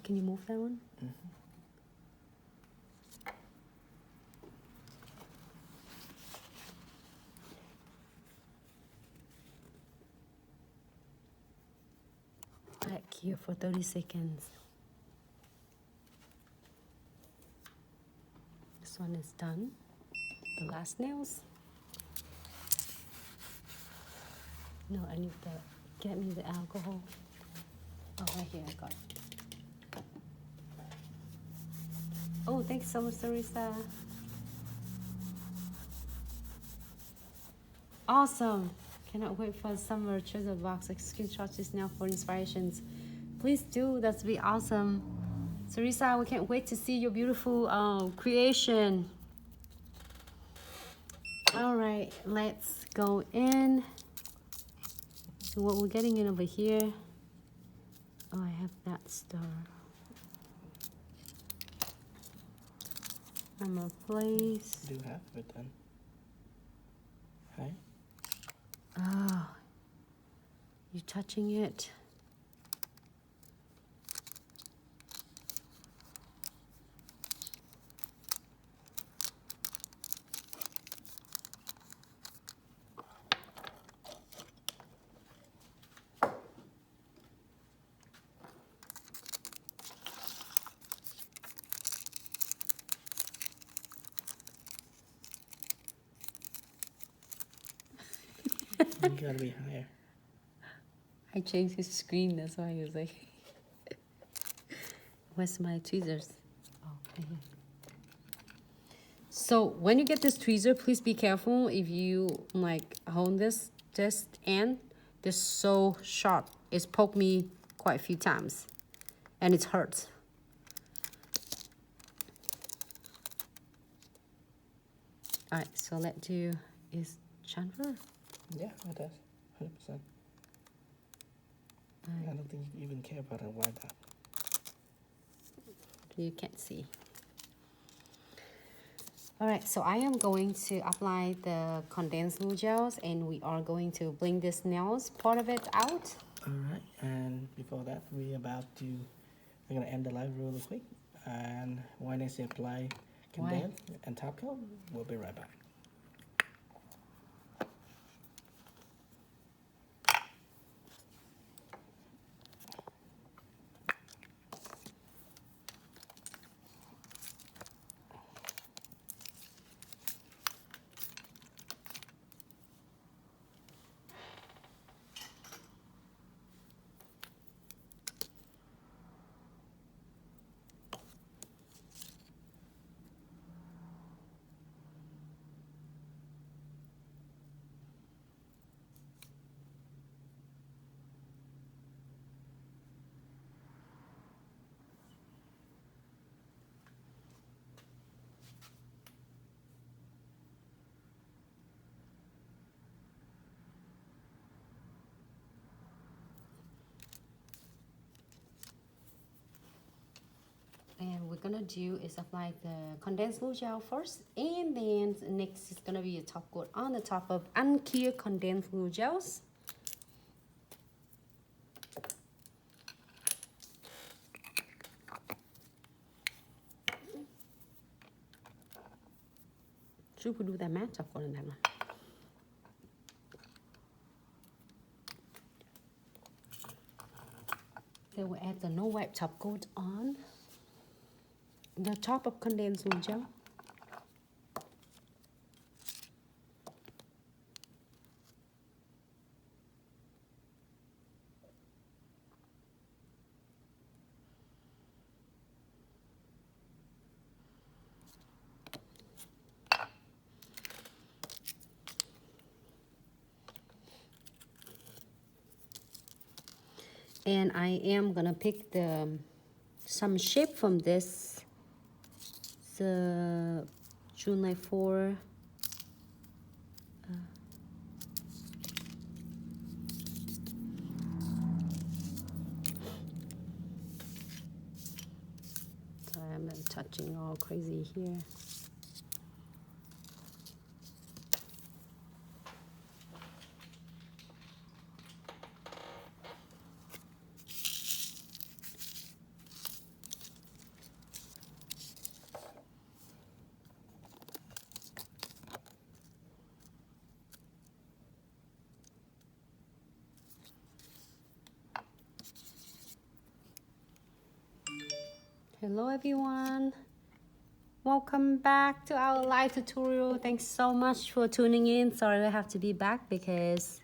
can you move that one? Back here for 30 seconds. This one is done. The last nails. No, I need to get me the alcohol. Oh, right here, I got it. Oh, thanks so much, Teresa. Awesome. Cannot wait for summer treasure box. Like screenshot this now for inspirations. Please do. That's be awesome. Teresa, we can't wait to see your beautiful creation. All right, let's go in. So what we're getting in over here. Oh, I have that star. I'm gonna place. Do half of it then. Hi. Oh, you're touching it. You gotta be higher. I changed his screen, that's why he was like, where's my tweezers? Oh, right here. So when you get this tweezer, please be careful if you like hold this end. They're so sharp. It's poked me quite a few times and it hurts. All right, so let's do is chamfer. Yeah, it does. 100%. I don't think you even care about it. Why that? You can't see. All right, so I am going to apply the condensed glue gels and we are going to bling this nails part of it out. All right, and before that, we're gonna end the live really quick. And when I say apply condensed and top coat, we'll be right back. And we're gonna do is apply the condensed glue gel first, and then next is gonna be a top coat on the top of unclear condensed glue gels. Should we do that matte top coat on that one? Then we'll add the no wipe top coat on the top of condensed glue gel. And I am gonna pick some shape from this, the July 4 sorry, I'm touching all crazy here. Hello everyone. Welcome back to our live tutorial. Thanks so much for tuning in. Sorry I have to be back because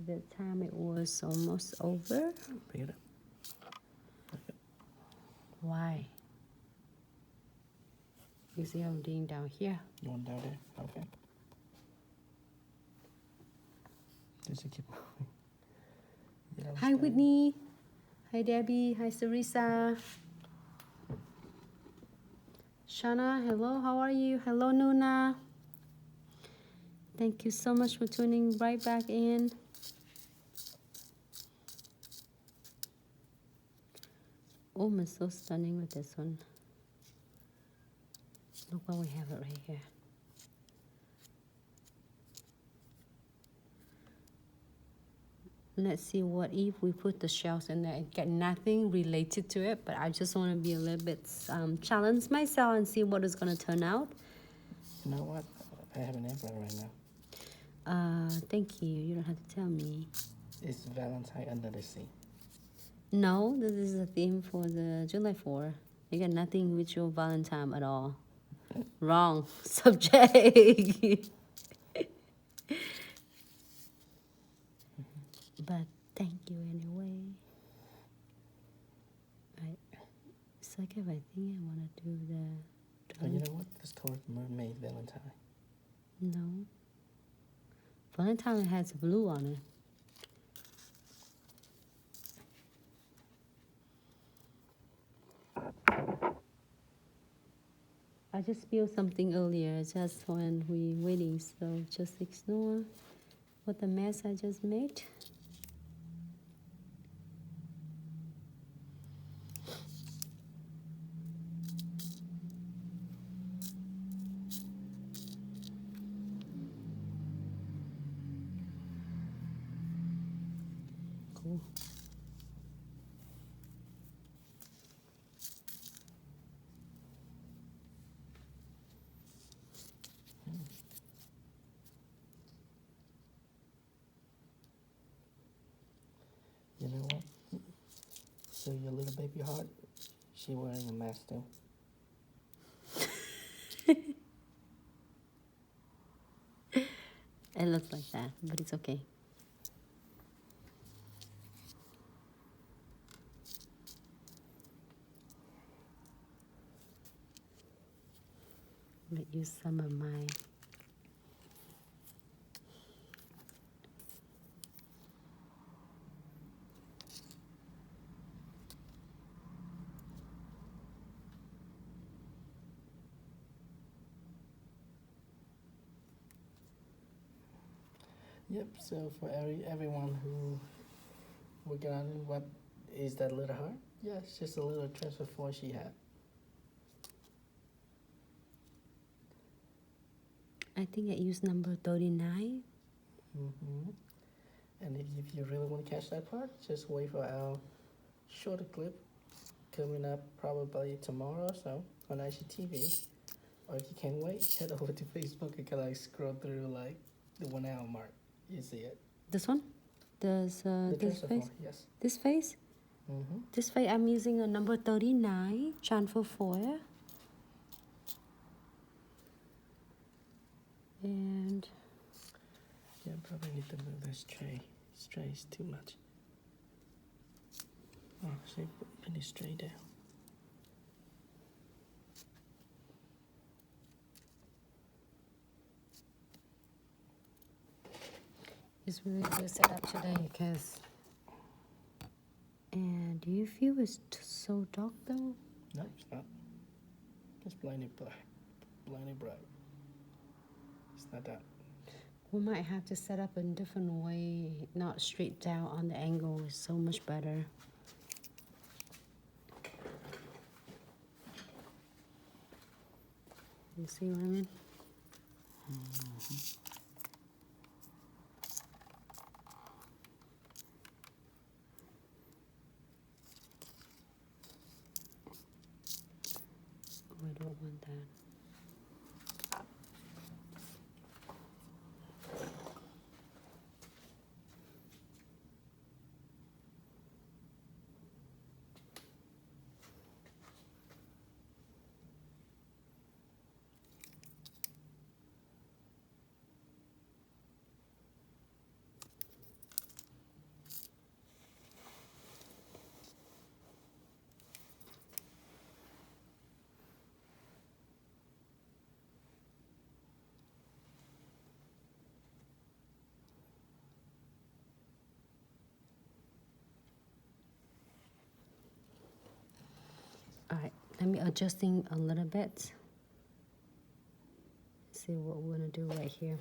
the time it was almost over. Pick it up. Why? You see I'm doing down here. You want down there? Okay. Just keep moving. Yeah, Hi Whitney. Hi Debbie. Hi Sarisa. Shana, hello, how are you? Hello Nuna. Thank you so much for tuning right back in. Oh, I'm so stunning with this one. Look what we have it right here. Let's see what if we put the shells in there. Get nothing related to it, but I just want to be a little bit challenge myself and see what is going to turn out. You know what? I have an emperor right now. Thank you. You don't have to tell me. It's Valentine under the sea. No, this is a theme for the July 4. You got nothing with your Valentine at all. Wrong subject. But thank you anyway. Second, I think I want to do the... Oh, you know what? It's called Mermaid Valentine. No. Valentine has blue on it. I just spilled something earlier, just when we waiting, so just ignore what the mess I just made. Cool. You know what? So your little baby heart, she wearing a mask too. It looks like that, but it's okay. I'm gonna use some of my Yep. So for everyone who working on it, what is that little heart? Yeah, it's just a little transfer force she had. I think I used number 39. And if you really want to catch that part, just wait for our shorter clip coming up probably tomorrow or so on IGTV. Or if you can't wait, head over to Facebook and kind of scroll through like the 1 hour mark. You see it. This one? This face? Yes. This face? This face, I'm using a number 39, transfer foil. And yeah, probably need to move this tray. This tray is too much. Oh, see, put this tray down. it's really good setup today because. And do you feel it's so dark though? No, it's not. It's blinding black, blinding bright. It's not that. We might have to set up in a different way, not straight down on the angle. Is so much better. You see what I mean? Oh, I don't want that. All right, let me adjusting a little bit. See what we're gonna do right here.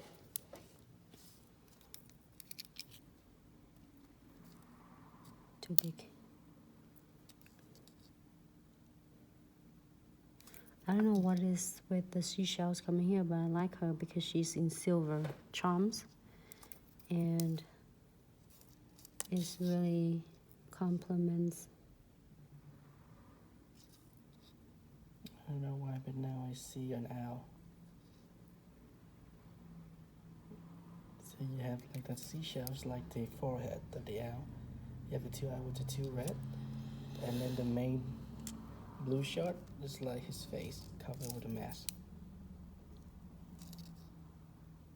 Too big. I don't know what is with the seashells coming here, but I like her because she's in silver charms, and it really complements. I don't know why, but now I see an owl. So you have like that seashells, like the forehead of the owl. You have the two eye with the two red, and then the main blue shot is like his face covered with a mask.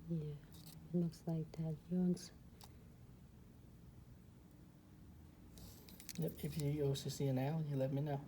Yeah, it looks like that. Yours. Yep, if you also see an owl, you let me know.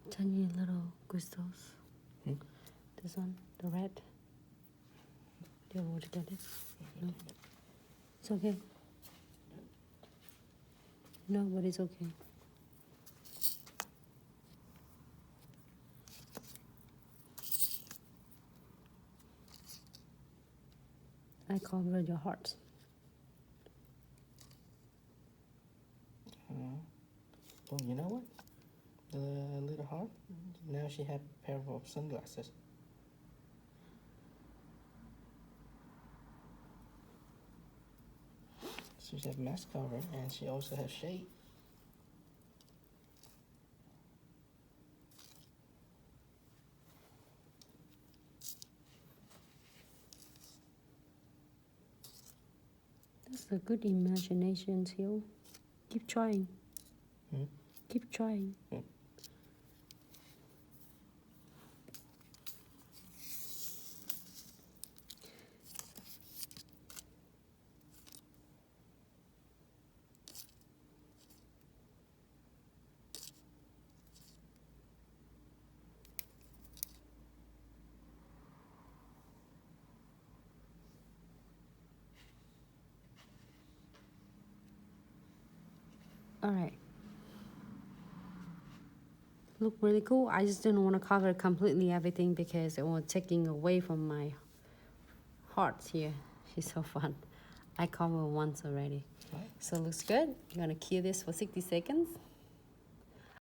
Tiny little crystals. Hmm? This one, the red. Do you want to get it? No. It's okay. No, but it's okay. I covered your heart. Oh, you know what? The little heart, now she had a pair of sunglasses. So she has mask cover, and she also has shade. That's a good imagination, Theo. Keep trying. Hmm? Keep trying. Hmm. All right. Look really cool. I just didn't want to cover completely everything because it was taking away from my heart here. She's so fun. I covered once already. Right. So it looks good. I'm gonna cue this for 60 seconds.